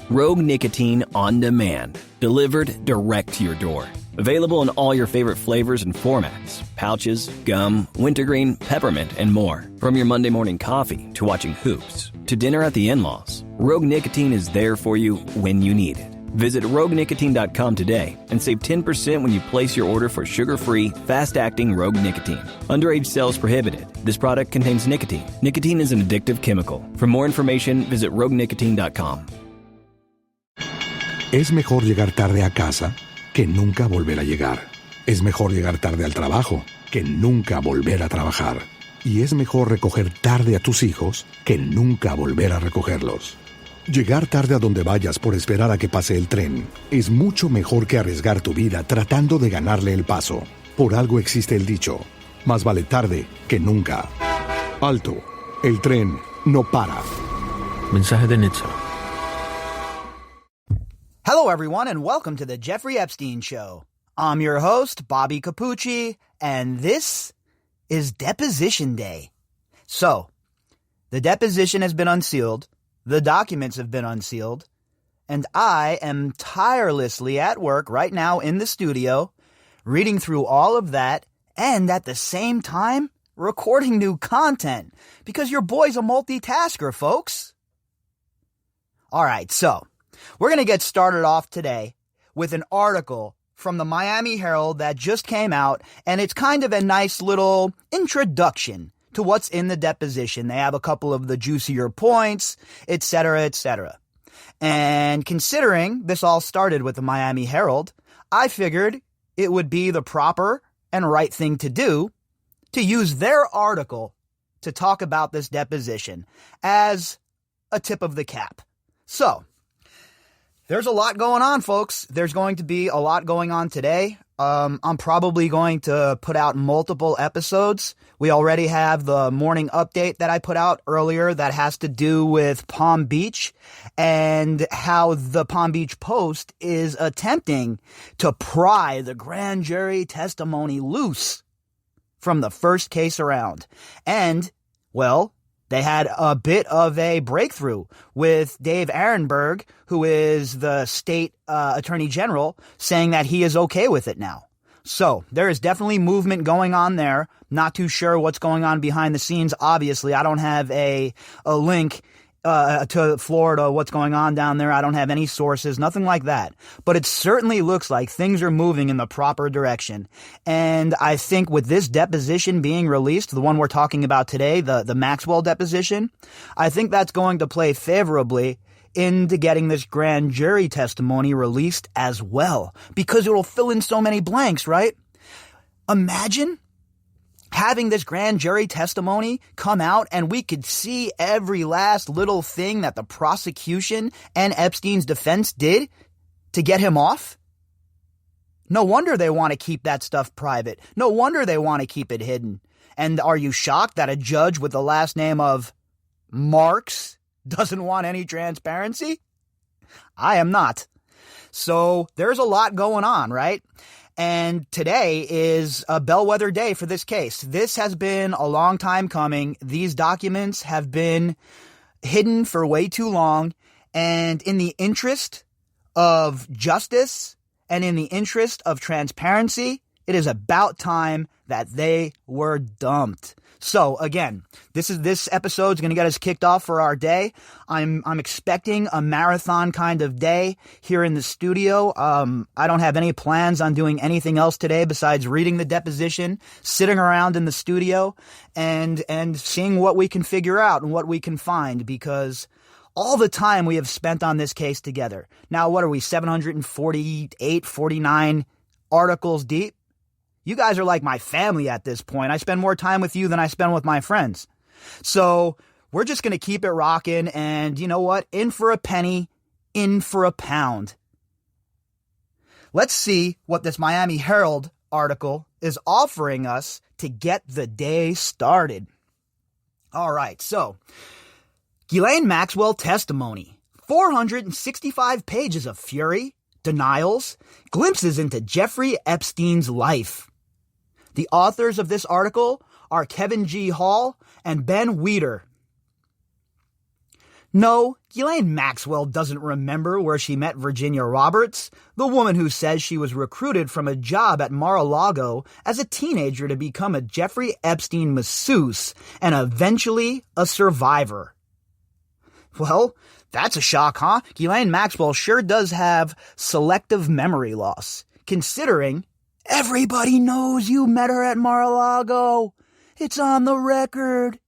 Rogue Nicotine on demand, delivered direct to your door. Available in all your favorite flavors and formats: pouches, gum, wintergreen, peppermint, and more. From your Monday morning coffee to watching hoops to dinner at the in-laws, Rogue Nicotine is there for you when you need it. Visit RogueNicotine.com today and save 10% when you place your order for sugar-free, fast-acting Rogue Nicotine. Underage sales prohibited. This product contains nicotine. Nicotine is an addictive chemical. For more information, visit RogueNicotine.com. Es mejor llegar tarde a casa que nunca volver a llegar. Es mejor llegar tarde al trabajo que nunca volver a trabajar. Y es mejor recoger tarde a tus hijos que nunca volver a recogerlos. Llegar tarde a donde vayas por esperar a que pase el tren es mucho mejor que arriesgar tu vida tratando de ganarle el paso. Por algo existe el dicho: más vale tarde que nunca. Alto, el tren no para. Mensaje de Nitsa. Hello, everyone, and welcome to the Jeffrey Epstein Show. I'm your host, Bobbycapucci, and this is Deposition Day. So, the deposition has been unsealed, the documents have been unsealed, and I am tirelessly at work right now in the studio, reading through all of that, and at the same time, recording new content, because your boy's a multitasker, folks. All right, so we're going to get started off today with an article from the Miami Herald that just came out, and it's kind of a nice little introduction to what's in the deposition. They have a couple of the juicier points, etc., etc. And considering this all started with the Miami Herald, I figured it would be the proper and right thing to do to use their article to talk about this deposition as a tip of the cap. So, there's a lot going on, folks. There's going to be a lot going on today. I'm probably going to put out multiple episodes. We already have the morning update that I put out earlier that has to do with Palm Beach and how the Palm Beach Post is attempting to pry the grand jury testimony loose from the first case around. And, well, they had a bit of a breakthrough with Dave Ehrenberg, who is the state attorney general, saying that he is okay with it now. So there is definitely movement going on there. Not too sure what's going on behind the scenes. Obviously, I don't have a link to Florida, what's going on down there. I don't have any sources, nothing like that. But it certainly looks like things are moving in the proper direction. And I think with this deposition being released, the one we're talking about today, the Maxwell deposition, I think that's going to play favorably into getting this grand jury testimony released as well, because it will fill in so many blanks, right? Imagine having this grand jury testimony come out and we could see every last little thing that the prosecution and Epstein's defense did to get him off. No wonder they want to keep that stuff private. No wonder they want to keep it hidden. And are you shocked that a judge with the last name of Marks doesn't want any transparency? I am not. So there's a lot going on, right? And today is a bellwether day for this case. This has been a long time coming. These documents have been hidden for way too long. And in the interest of justice and in the interest of transparency, it is about time that they were dumped. So again, this episode is going to get us kicked off for our day. I'm expecting a marathon kind of day here in the studio. I don't have any plans on doing anything else today besides reading the deposition, sitting around in the studio, and seeing what we can figure out and what we can find, because all the time we have spent on this case together. Now, what are we, 748, 49 articles deep? You guys are like my family at this point. I spend more time with you than I spend with my friends. So we're just going to keep it rocking. And you know what? In for a penny, in for a pound. Let's see what this Miami Herald article is offering us to get the day started. All right. So Ghislaine Maxwell testimony, 465 pages of fury, denials, glimpses into Jeffrey Epstein's life. The authors of this article are Kevin G. Hall and Ben Weider. No, Ghislaine Maxwell doesn't remember where she met Virginia Roberts, the woman who says she was recruited from a job at Mar-a-Lago as a teenager to become a Jeffrey Epstein masseuse and eventually a survivor. Well, that's a shock, huh? Ghislaine Maxwell sure does have selective memory loss, considering everybody knows you met her at Mar-a-Lago. It's on the record.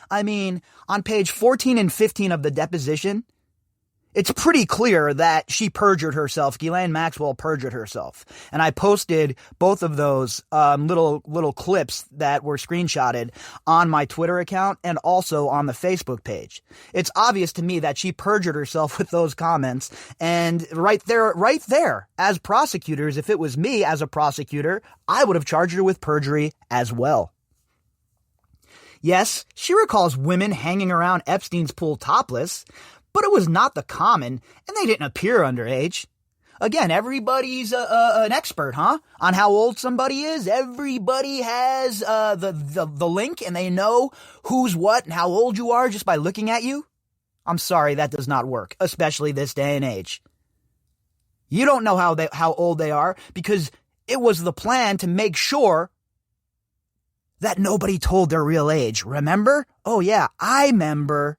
I mean, on page 14 and 15 of the deposition, it's pretty clear that she perjured herself. Ghislaine Maxwell perjured herself. And I posted both of those little clips that were screenshotted on my Twitter account and also on the Facebook page. It's obvious to me that she perjured herself with those comments. And right there, as prosecutors, if it was me as a prosecutor, I would have charged her with perjury as well. Yes, she recalls women hanging around Epstein's pool topless, but it was not the common, and they didn't appear underage. Again, everybody's an expert, huh? On how old somebody is. Everybody has the link, and they know who's what and how old you are just by looking at you. I'm sorry, that does not work, especially this day and age. You don't know how old they are because it was the plan to make sure that nobody told their real age. Remember? Oh yeah, I remember.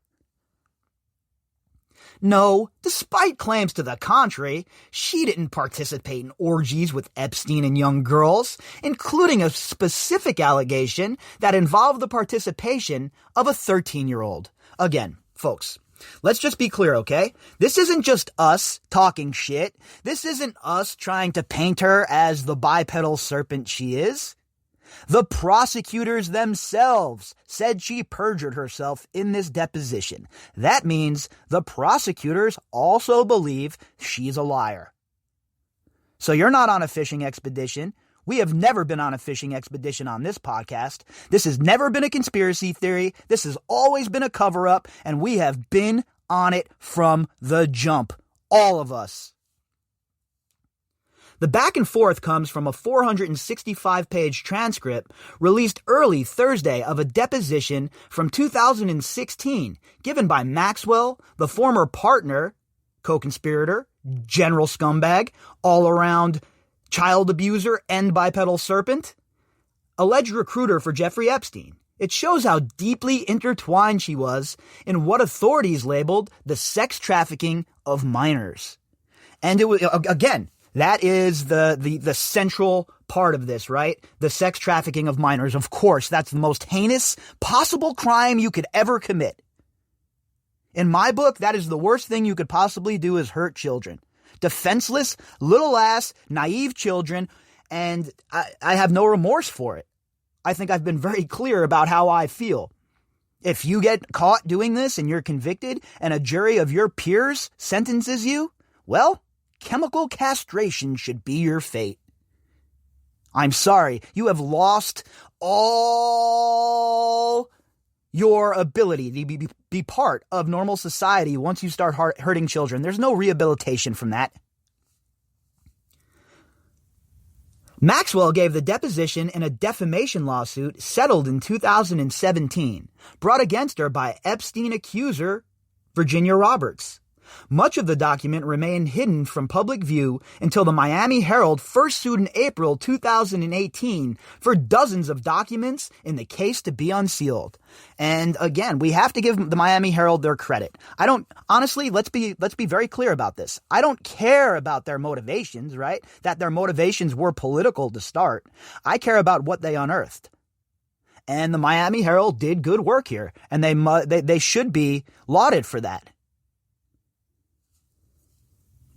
No, despite claims to the contrary, she didn't participate in orgies with Epstein and young girls, including a specific allegation that involved the participation of a 13-year-old. Again, folks, let's just be clear, okay? This isn't just us talking shit. This isn't us trying to paint her as the bipedal serpent she is. The prosecutors themselves said she perjured herself in this deposition. That means the prosecutors also believe she's a liar. So you're not on a fishing expedition. We have never been on a fishing expedition on this podcast. This has never been a conspiracy theory. This has always been a cover-up, and we have been on it from the jump. All of us. The back and forth comes from a 465-page transcript released early Thursday of a deposition from 2016 given by Maxwell, the former partner, co-conspirator, general scumbag, all-around child abuser and bipedal serpent, alleged recruiter for Jeffrey Epstein. It shows how deeply intertwined she was in what authorities labeled the sex trafficking of minors. And it was, again, that is the central part of this, right? The sex trafficking of minors. Of course, that's the most heinous possible crime you could ever commit. In my book, that is the worst thing you could possibly do is hurt children. Defenseless, little-ass, naive children, and I have no remorse for it. I think I've been very clear about how I feel. If you get caught doing this and you're convicted and a jury of your peers sentences you, well, chemical castration should be your fate. I'm sorry, you have lost all your ability to be part of normal society once you start hurting children. There's no rehabilitation from that. Maxwell gave the deposition in a defamation lawsuit settled in 2017, brought against her by Epstein accuser Virginia Roberts. Much of the document remained hidden from public view until the Miami Herald first sued in April 2018 for dozens of documents in the case to be unsealed. And again, we have to give the Miami Herald their credit. Honestly, let's be very clear about this. I don't care about their motivations, right? That their motivations were political to start. I care about what they unearthed. And the Miami Herald did good work here, and they should be lauded for that.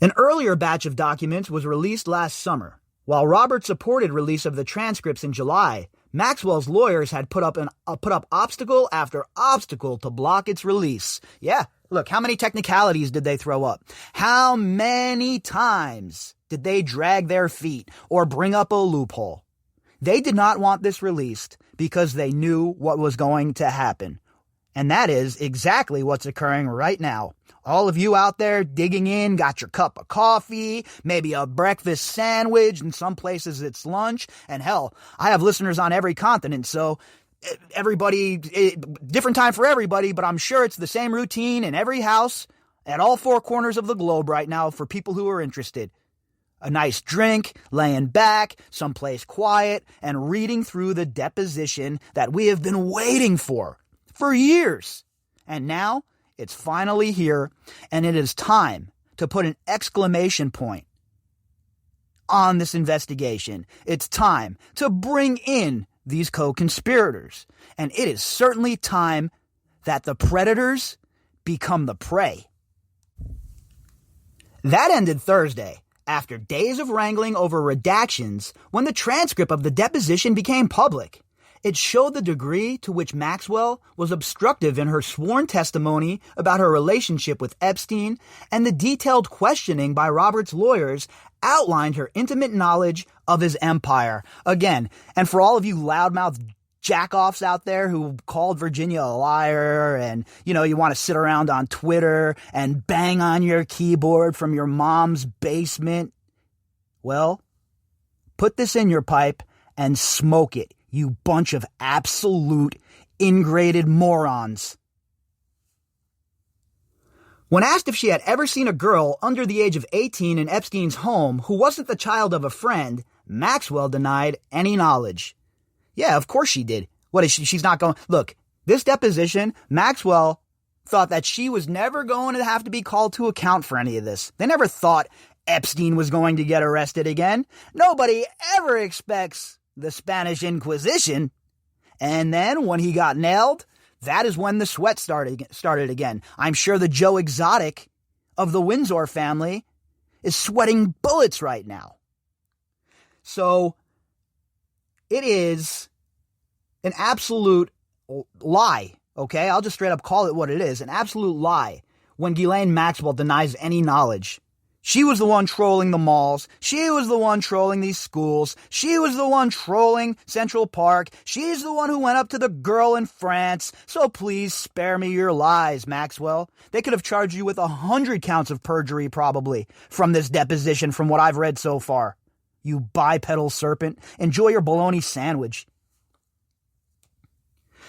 An earlier batch of documents was released last summer. While Roberts supported release of the transcripts in July, Maxwell's lawyers had put up obstacle after obstacle to block its release. Yeah, look, how many technicalities did they throw up? How many times did they drag their feet or bring up a loophole? They did not want this released because they knew what was going to happen. And that is exactly what's occurring right now. All of you out there digging in, got your cup of coffee, maybe a breakfast sandwich, in some places it's lunch, and hell, I have listeners on every continent, so everybody, different time for everybody, but I'm sure it's the same routine in every house at all four corners of the globe right now for people who are interested. A nice drink, laying back, someplace quiet, and reading through the deposition that we have been waiting for years. And now it's finally here, and it is time to put an exclamation point on this investigation. It's time to bring in these co-conspirators. And it is certainly time that the predators become the prey. That ended Thursday, after days of wrangling over redactions, when the transcript of the deposition became public. It showed the degree to which Maxwell was obstructive in her sworn testimony about her relationship with Epstein, and the detailed questioning by Robert's lawyers outlined her intimate knowledge of his empire. Again, and for all of you loudmouth jackoffs out there who called Virginia a liar and, you want to sit around on Twitter and bang on your keyboard from your mom's basement, well, put this in your pipe and smoke it, you bunch of absolute ingrated morons. When asked if she had ever seen a girl under the age of 18 in Epstein's home who wasn't the child of a friend, Maxwell denied any knowledge. Yeah, of course she did. What is she? She's not going... Look, this deposition, Maxwell thought that she was never going to have to be called to account for any of this. They never thought Epstein was going to get arrested again. Nobody ever expects the Spanish Inquisition. And then when he got nailed, that is when the sweat started again. I'm sure the Joe Exotic of the Windsor family is sweating bullets right now. So it is an absolute lie, okay? I'll just straight up call it what it is, an absolute lie when Ghislaine Maxwell denies any knowledge. She was the one trolling the malls. She was the one trolling these schools. She was the one trolling Central Park. She's the one who went up to the girl in France. So please spare me your lies, Maxwell. They could have charged you with 100 counts of perjury probably from this deposition from what I've read so far. You bipedal serpent. Enjoy your bologna sandwich.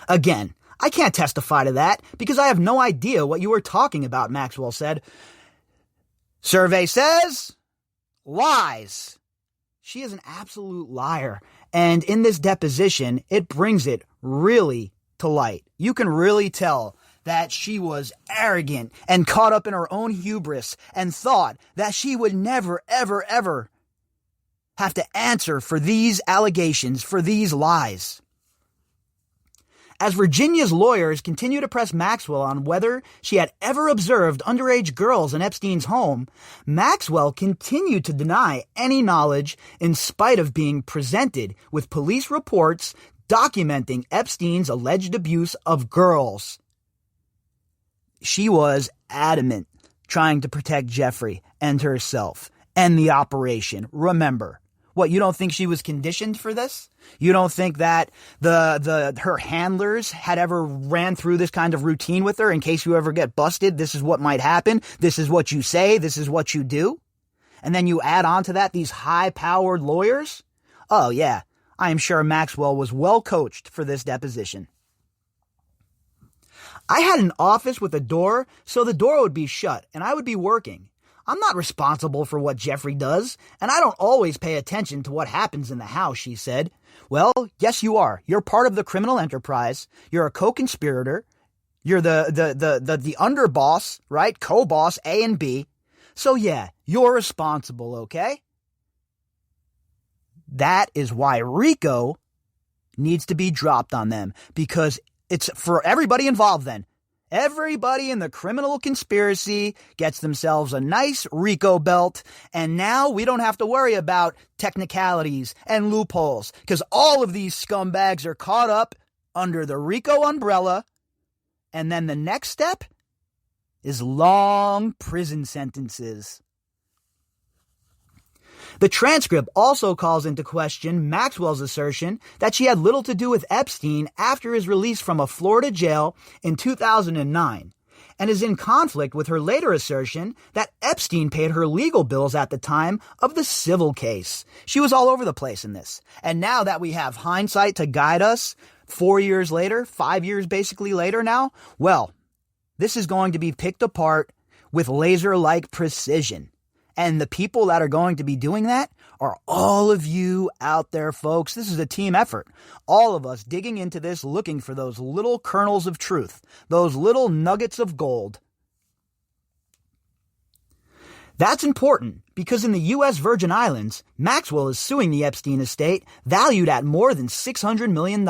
Again, I can't testify to that because I have no idea what you were talking about, Maxwell said. Survey says, lies. She is an absolute liar. And in this deposition, it brings it really to light. You can really tell that she was arrogant and caught up in her own hubris and thought that she would never, ever, ever have to answer for these allegations, for these lies. As Virginia's lawyers continue to press Maxwell on whether she had ever observed underage girls in Epstein's home, Maxwell continued to deny any knowledge in spite of being presented with police reports documenting Epstein's alleged abuse of girls. She was adamant, trying to protect Jeffrey and herself and the operation. Remember, what, you don't think she was conditioned for this? You don't think that her handlers had ever ran through this kind of routine with her in case you ever get busted? This is what might happen. This is what you say. This is what you do. And then you add on to that these high-powered lawyers? Oh, yeah. I am sure Maxwell was well coached for this deposition. I had an office with a door, so the door would be shut, and I would be working. I'm not responsible for what Jeffrey does, and I don't always pay attention to what happens in the house, she said. Well, yes, you are. You're part of the criminal enterprise. You're a co-conspirator. You're the underboss, right? Co-boss A and B. So yeah, you're responsible, okay? That is why RICO needs to be dropped on them, because it's for everybody involved then. Everybody in the criminal conspiracy gets themselves a nice RICO belt, and now we don't have to worry about technicalities and loopholes, because all of these scumbags are caught up under the RICO umbrella, and then the next step is long prison sentences. The transcript also calls into question Maxwell's assertion that she had little to do with Epstein after his release from a Florida jail in 2009. and is in conflict with her later assertion that Epstein paid her legal bills at the time of the civil case. She was all over the place in this. And now that we have hindsight to guide us 4 years later, 5 years basically later now, well, this is going to be picked apart with laser-like precision. And the people that are going to be doing that are all of you out there, folks. This is a team effort. All of us digging into this, looking for those little kernels of truth, those little nuggets of gold. That's important because in the U.S. Virgin Islands, Maxwell is suing the Epstein estate valued at more than $600 million.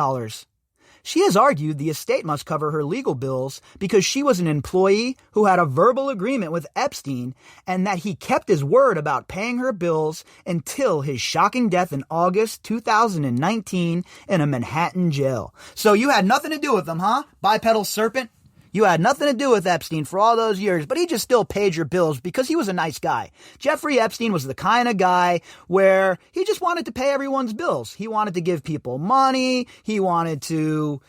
She has argued the estate must cover her legal bills because she was an employee who had a verbal agreement with Epstein and that he kept his word about paying her bills until his shocking death in August 2019 in a Manhattan jail. So you had nothing to do with them, huh? Bipedal serpent? You had nothing to do with Epstein for all those years, but he just still paid your bills because he was a nice guy. Jeffrey Epstein was the kind of guy where he just wanted to pay everyone's bills. He wanted to give people money. He wanted to,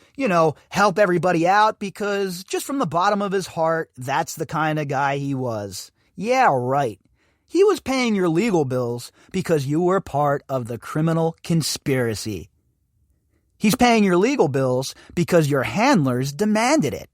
help everybody out because just from the bottom of his heart, that's the kind of guy he was. Yeah, right. He was paying your legal bills because you were part of the criminal conspiracy. He's paying your legal bills because your handlers demanded it.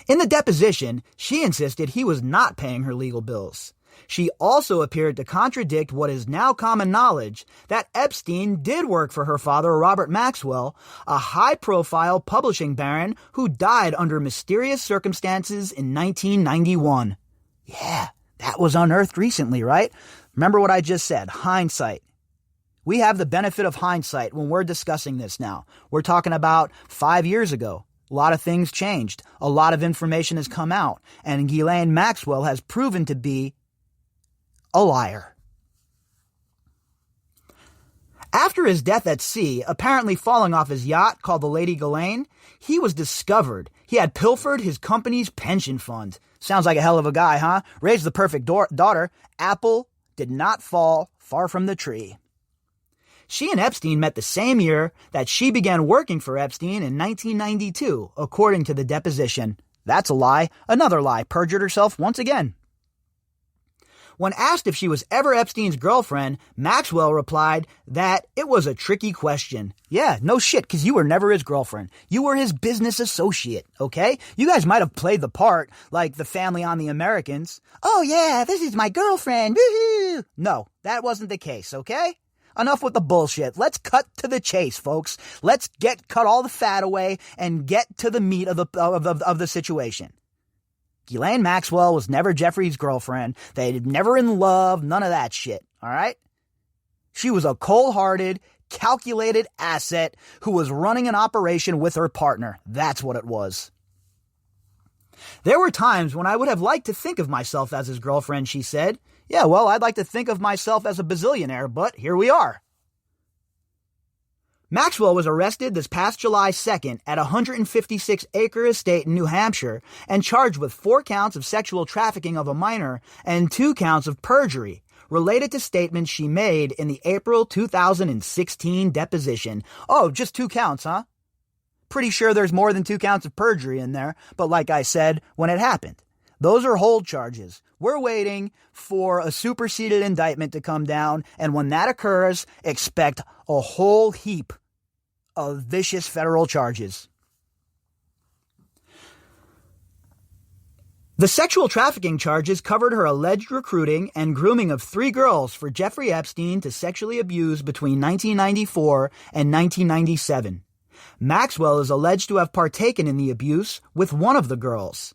In the deposition, she insisted he was not paying her legal bills. She also appeared to contradict what is now common knowledge that Epstein did work for her father, Robert Maxwell, a high-profile publishing baron who died under mysterious circumstances in 1991. Yeah, that was unearthed recently, right? Remember what I just said, hindsight. We have the benefit of hindsight when we're discussing this now. We're talking about 5 years ago. A lot of things changed. A lot of information has come out. And Ghislaine Maxwell has proven to be a liar. After his death at sea, apparently falling off his yacht called the Lady Ghislaine, he was discovered. He had pilfered his company's pension fund. Sounds like a hell of a guy, huh? Raised the perfect daughter. Apple did not fall far from the tree. She and Epstein met the same year that she began working for Epstein in 1992, according to the deposition. That's a lie. Another lie. Perjured herself once again. When asked if she was ever Epstein's girlfriend, Maxwell replied that it was a tricky question. Yeah, no shit, because you were never his girlfriend. You were his business associate, okay? You guys might have played the part like the family on The Americans. Oh yeah, this is my girlfriend. Woo-hoo! No, that wasn't the case, okay? Enough with the bullshit. Let's cut to the chase, folks. Let's cut all the fat away and get to the meat of the situation. Ghislaine Maxwell was never Jeffrey's girlfriend. They were never in love. None of that shit. All right? She was a cold-hearted, calculated asset who was running an operation with her partner. That's what it was. There were times when I would have liked to think of myself as his girlfriend, she said. Yeah, well, I'd like to think of myself as a bazillionaire, but here we are. Maxwell was arrested this past July 2nd at a 156-acre estate in New Hampshire and charged with 4 counts of sexual trafficking of a minor and 2 counts of perjury related to statements she made in the April 2016 deposition. Oh, just 2 counts, huh? Pretty sure there's more than 2 counts of perjury in there, but like I said, when it happened. Those are hold charges. We're waiting for a superseded indictment to come down, and when that occurs, expect a whole heap of vicious federal charges. The sexual trafficking charges covered her alleged recruiting and grooming of 3 girls for Jeffrey Epstein to sexually abuse between 1994 and 1997. Maxwell is alleged to have partaken in the abuse with one of the girls.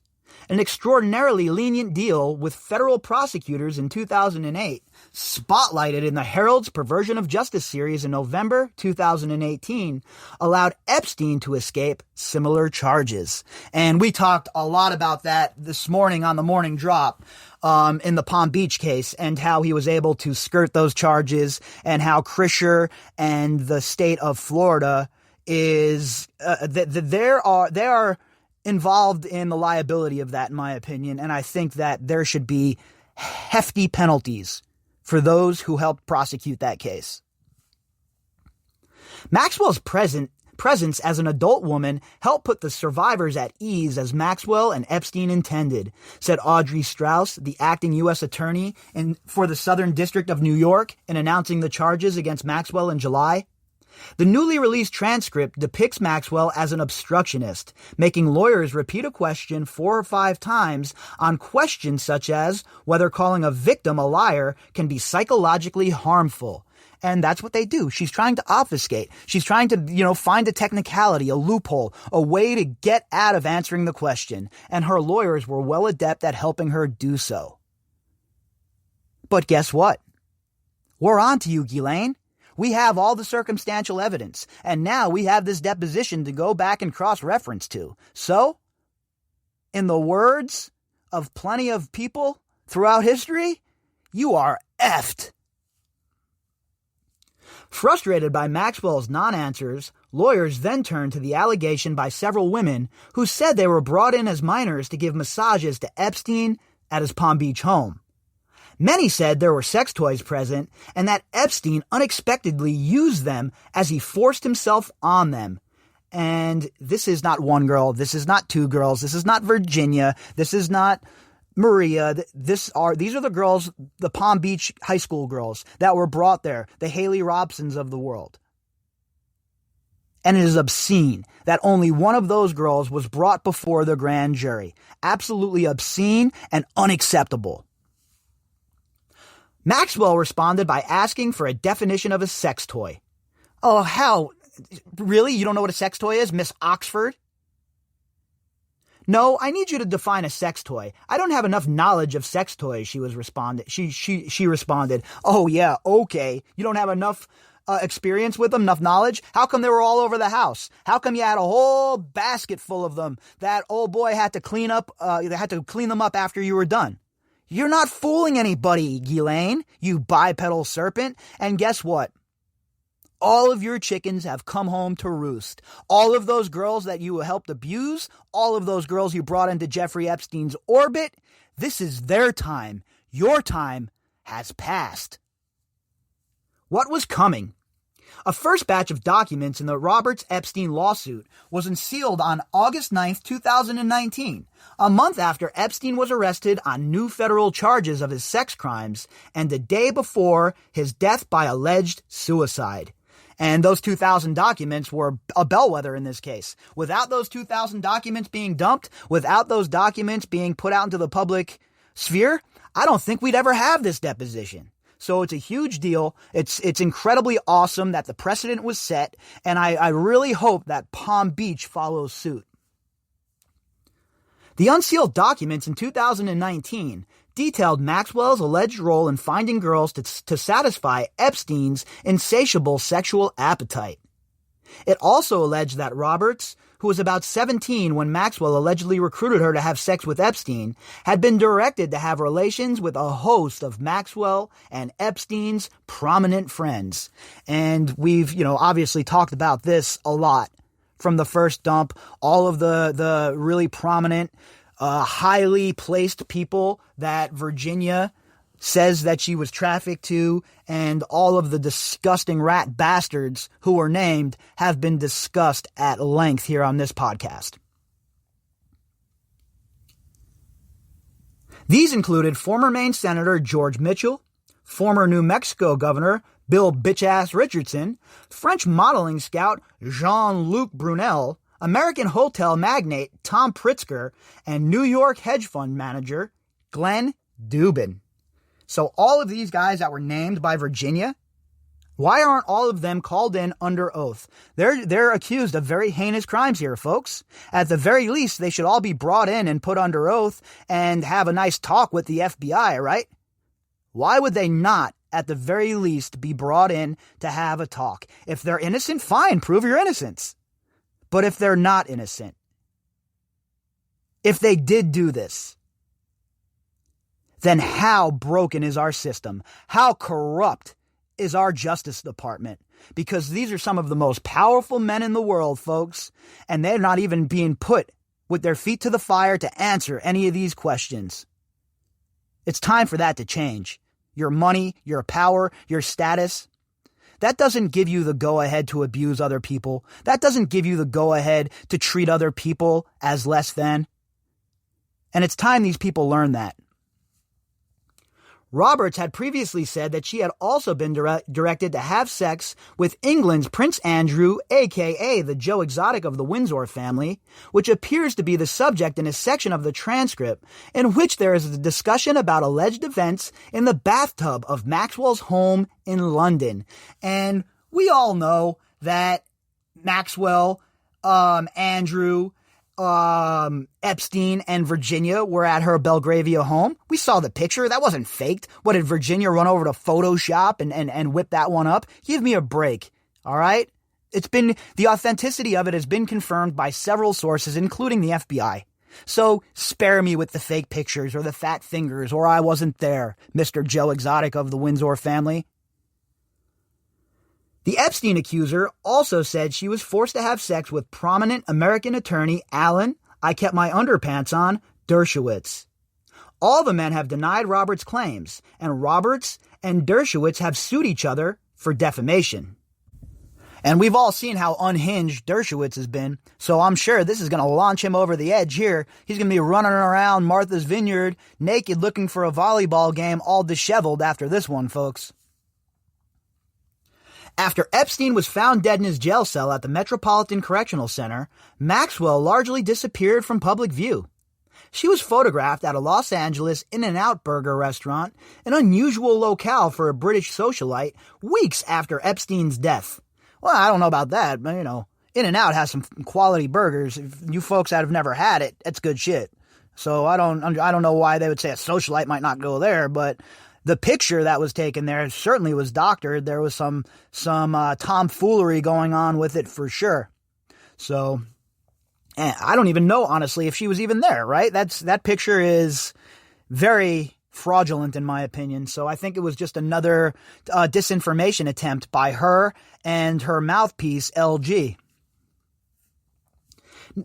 An extraordinarily lenient deal with federal prosecutors in 2008, spotlighted in the Herald's Perversion of Justice series in November 2018, allowed Epstein to escape similar charges. And we talked a lot about that this morning on the Morning Drop in the Palm Beach case and how he was able to skirt those charges and how Krischer and the state of Florida is they are involved in the liability of that, in my opinion, and I think that there should be hefty penalties for those who helped prosecute that case. Maxwell's presence presence as an adult woman helped put the survivors at ease as Maxwell and Epstein intended, said Audrey Strauss, the acting U.S. attorney for the Southern District of New York, in announcing the charges against Maxwell in July. The newly released transcript depicts Maxwell as an obstructionist, making lawyers repeat a question 4 or 5 times on questions such as whether calling a victim a liar can be psychologically harmful. And that's what they do. She's trying to obfuscate. She's trying to, find a technicality, a loophole, a way to get out of answering the question. And her lawyers were well adept at helping her do so. But guess what? We're on to you, Ghislaine. We have all the circumstantial evidence, and now we have this deposition to go back and cross-reference to. So, in the words of plenty of people throughout history, you are effed. Frustrated by Maxwell's non-answers, lawyers then turned to the allegation by several women who said they were brought in as minors to give massages to Epstein at his Palm Beach home. Many said there were sex toys present and that Epstein unexpectedly used them as he forced himself on them. And this is not one girl, this is not 2 girls, this is not Virginia, this is not Maria. These are the girls, the Palm Beach high school girls that were brought there, the Haley Robsons of the world. And it is obscene that only one of those girls was brought before the grand jury. Absolutely obscene and unacceptable. Maxwell responded by asking for a definition of a sex toy. Oh, how? Really? You don't know what a sex toy is, Miss Oxford? No, I need you to define a sex toy. I don't have enough knowledge of sex toys, she responded. Oh, yeah, okay. You don't have enough experience with them, enough knowledge? How come they were all over the house? How come you had a whole basket full of them that old boy had to clean up, them up after you were done? You're not fooling anybody, Ghislaine, you bipedal serpent. And guess what? All of your chickens have come home to roost. All of those girls that you helped abuse, all of those girls you brought into Jeffrey Epstein's orbit, this is their time. Your time has passed. What was coming? A first batch of documents in the Roberts-Epstein lawsuit was unsealed on August 9, 2019, a month after Epstein was arrested on new federal charges of his sex crimes and the day before his death by alleged suicide. And those 2,000 documents were a bellwether in this case. Without those 2,000 documents being dumped, without those documents being put out into the public sphere, I don't think we'd ever have this deposition. So it's a huge deal. It's incredibly awesome that the precedent was set, and I really hope that Palm Beach follows suit. The unsealed documents in 2019 detailed Maxwell's alleged role in finding girls to satisfy Epstein's insatiable sexual appetite. It also alleged that Roberts, who was about 17 when Maxwell allegedly recruited her to have sex with Epstein, had been directed to have relations with a host of Maxwell and Epstein's prominent friends. And we've, obviously talked about this a lot from the first dump. All of the really prominent, highly placed people that Virginia says that she was trafficked to, and all of the disgusting rat bastards who were named have been discussed at length here on this podcast. These included former Maine Senator George Mitchell, former New Mexico Governor Bill Bitch-Ass Richardson, French modeling scout Jean-Luc Brunel, American hotel magnate Tom Pritzker, and New York hedge fund manager Glenn Dubin. So all of these guys that were named by Virginia, why aren't all of them called in under oath? They're accused of very heinous crimes here, folks. At the very least, they should all be brought in and put under oath and have a nice talk with the FBI, right? Why would they not, at the very least, be brought in to have a talk? If they're innocent, fine, prove your innocence. But if they're not innocent, if they did do this, then how broken is our system? How corrupt is our Justice Department? Because these are some of the most powerful men in the world, folks, and they're not even being put with their feet to the fire to answer any of these questions. It's time for that to change. Your money, your power, your status. that doesn't give you the go-ahead to abuse other people. That doesn't give you the go-ahead to treat other people as less than. And it's time these people learn that. Roberts had previously said that she had also been directed to have sex with England's Prince Andrew, a.k.a. the Joe Exotic of the Windsor family, which appears to be the subject in a section of the transcript in which there is a discussion about alleged events in the bathtub of Maxwell's home in London. And we all know that Maxwell, Andrew, Epstein and Virginia were at her Belgravia home. We saw the picture. That wasn't faked. What, did Virginia run over to Photoshop and whip that one up? Give me a break. All right. The authenticity of it has been confirmed by several sources, including the FBI. So spare me with the fake pictures or the fat fingers or I wasn't there, Mr. Joe Exotic of the Windsor family. The Epstein accuser also said she was forced to have sex with prominent American attorney Alan, I kept my underpants on, Dershowitz. All the men have denied Roberts' claims, and Roberts and Dershowitz have sued each other for defamation. And we've all seen how unhinged Dershowitz has been, so I'm sure this is going to launch him over the edge here. He's going to be running around Martha's Vineyard naked looking for a volleyball game all disheveled after this one, folks. After Epstein was found dead in his jail cell at the Metropolitan Correctional Center, Maxwell largely disappeared from public view. She was photographed at a Los Angeles In-N-Out burger restaurant, an unusual locale for a British socialite, weeks after Epstein's death. Well, I don't know about that, but, In-N-Out has some quality burgers. If you folks that have never had it, it's good shit. So I don't know why they would say a socialite might not go there, but the picture that was taken there certainly was doctored. There was some tomfoolery going on with it for sure. So, I don't even know, honestly, if she was even there, right? That picture is very fraudulent in my opinion. So I think it was just another disinformation attempt by her and her mouthpiece, LG.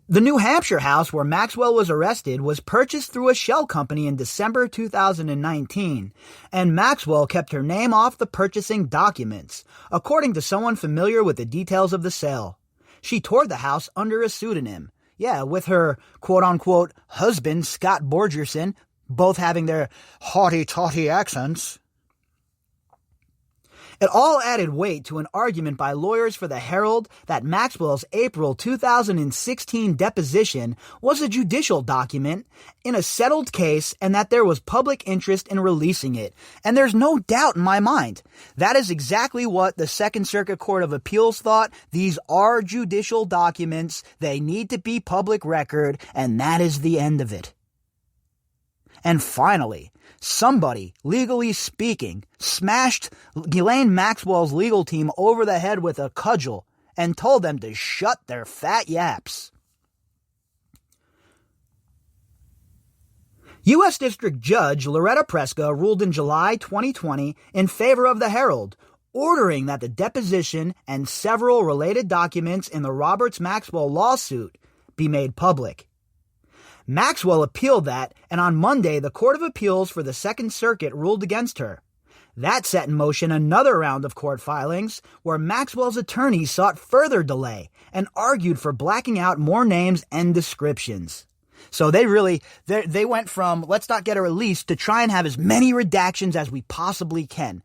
The New Hampshire house where Maxwell was arrested was purchased through a shell company in December 2019, and Maxwell kept her name off the purchasing documents, according to someone familiar with the details of the sale. She toured the house under a pseudonym, with her quote-unquote husband, Scott Borgerson, both having their haughty-taughty accents. It all added weight to an argument by lawyers for the Herald that Maxwell's April 2016 deposition was a judicial document in a settled case and that there was public interest in releasing it. And there's no doubt in my mind. That is exactly what the Second Circuit Court of Appeals thought. These are judicial documents. They need to be public record, and that is the end of it. And finally, somebody, legally speaking, smashed Ghislaine Maxwell's legal team over the head with a cudgel and told them to shut their fat yaps. U.S. District Judge Loretta Preska ruled in July 2020 in favor of the Herald, ordering that the deposition and several related documents in the Roberts-Maxwell lawsuit be made public. Maxwell appealed that, and on Monday, the Court of Appeals for the Second Circuit ruled against her. That set in motion another round of court filings where Maxwell's attorneys sought further delay and argued for blacking out more names and descriptions. So they went from let's not get her released to try and have as many redactions as we possibly can.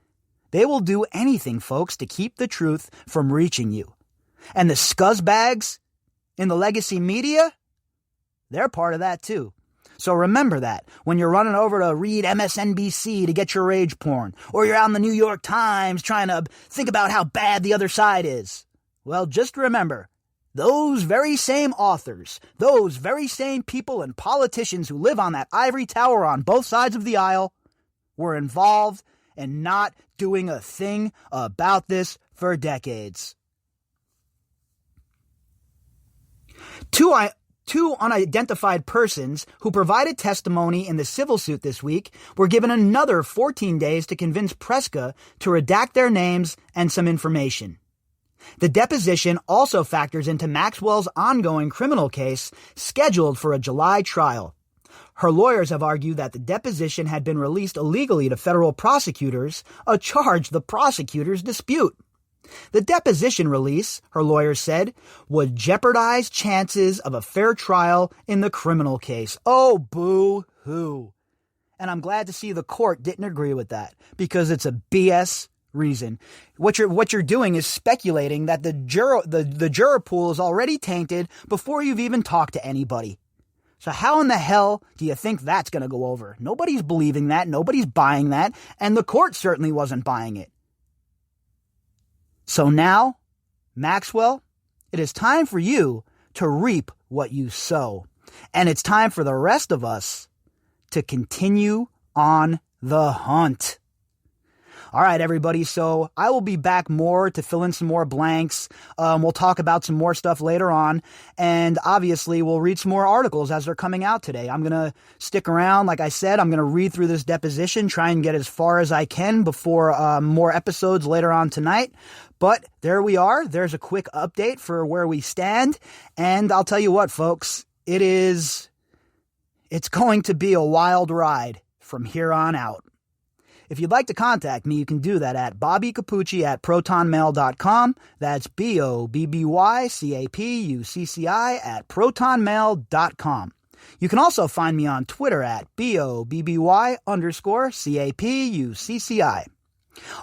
They will do anything, folks, to keep the truth from reaching you. And the scuzzbags in the legacy media, they're part of that too. So remember that when you're running over to read MSNBC to get your rage porn, or you're out in the New York Times trying to think about how bad the other side is. Well, just remember, those very same authors, those very same people and politicians who live on that ivory tower on both sides of the aisle were involved in not doing a thing about this for decades. Two unidentified persons who provided testimony in the civil suit this week were given another 14 days to convince Preska to redact their names and some information. The deposition also factors into Maxwell's ongoing criminal case scheduled for a July trial. Her lawyers have argued that the deposition had been released illegally to federal prosecutors, a charge the prosecutors dispute. The deposition release, her lawyer said, would jeopardize chances of a fair trial in the criminal case. Oh, boo-hoo. And I'm glad to see the court didn't agree with that, because it's a BS reason. What you're doing is speculating that the juror pool is already tainted before you've even talked to anybody. So how in the hell do you think that's going to go over? Nobody's believing that. Nobody's buying that. And the court certainly wasn't buying it. So now, Maxwell, it is time for you to reap what you sow. And it's time for the rest of us to continue on the hunt. All right, everybody. So I will be back more to fill in some more blanks. We'll talk about some more stuff later on. And obviously, we'll read some more articles as they're coming out today. I'm going to stick around. Like I said, I'm going to read through this deposition, try and get as far as I can before more episodes later on tonight. But there we are. There's a quick update for where we stand. And I'll tell you what, folks, it's going to be a wild ride from here on out. If you'd like to contact me, you can do that at bobbycapucci@protonmail.com. That's BOBBYCAPUCCI@protonmail.com. You can also find me on Twitter at BOBBY_CAPUCCI.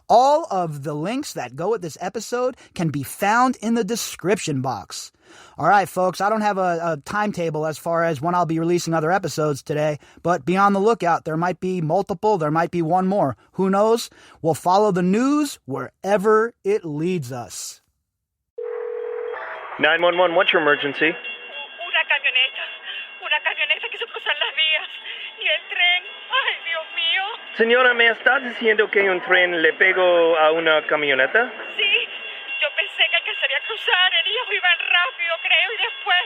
All of the links that go with this episode can be found in the description box. All right, folks, I don't have a timetable as far as when I'll be releasing other episodes today, but be on the lookout. There might be multiple. There might be one more. Who knows? We'll follow the news wherever it leads us. 911, what's your emergency? Una camioneta que se cruzan las vías. Y el tren, ay Dios mío. Señora, ¿me estás diciendo que un tren le pegó a una camioneta? Sí, yo pensé que alcanzaría a cruzar, ellos iban rápido, creo, y después...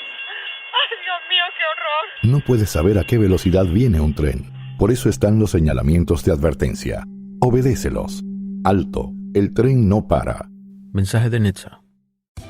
Ay Dios mío, qué horror. No puedes saber a qué velocidad viene un tren. Por eso están los señalamientos de advertencia. Obedécelos. Alto. El tren no para. Mensaje de Netza.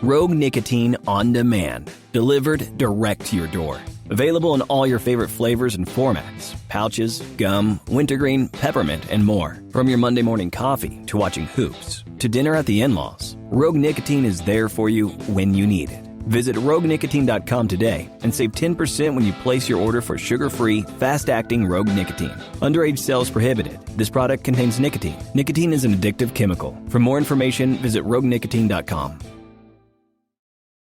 Rogue Nicotine on demand, delivered direct to your door. Available in all your favorite flavors and formats: pouches, gum, wintergreen, peppermint, and more. From your Monday morning coffee to watching hoops to dinner at the in-laws, Rogue Nicotine is there for you when you need it. Visit RogueNicotine.com today and save 10% when you place your order for sugar-free, fast-acting Rogue Nicotine. Underage sales prohibited. This product contains nicotine. Nicotine is an addictive chemical. For more information, visit RogueNicotine.com.